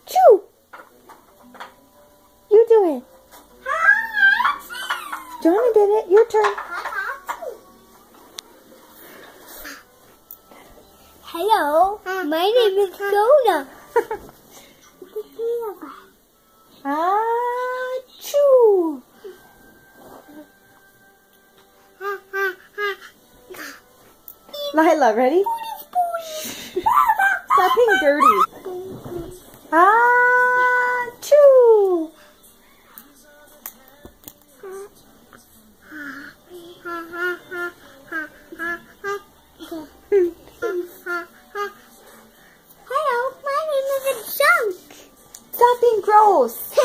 Choo. You do it. Johnny did it. Your turn. Hello, my name is Jonah. Choo. Lila, ready? Stop being dirty. Choo. Hello, my name is Junk. Stop being gross.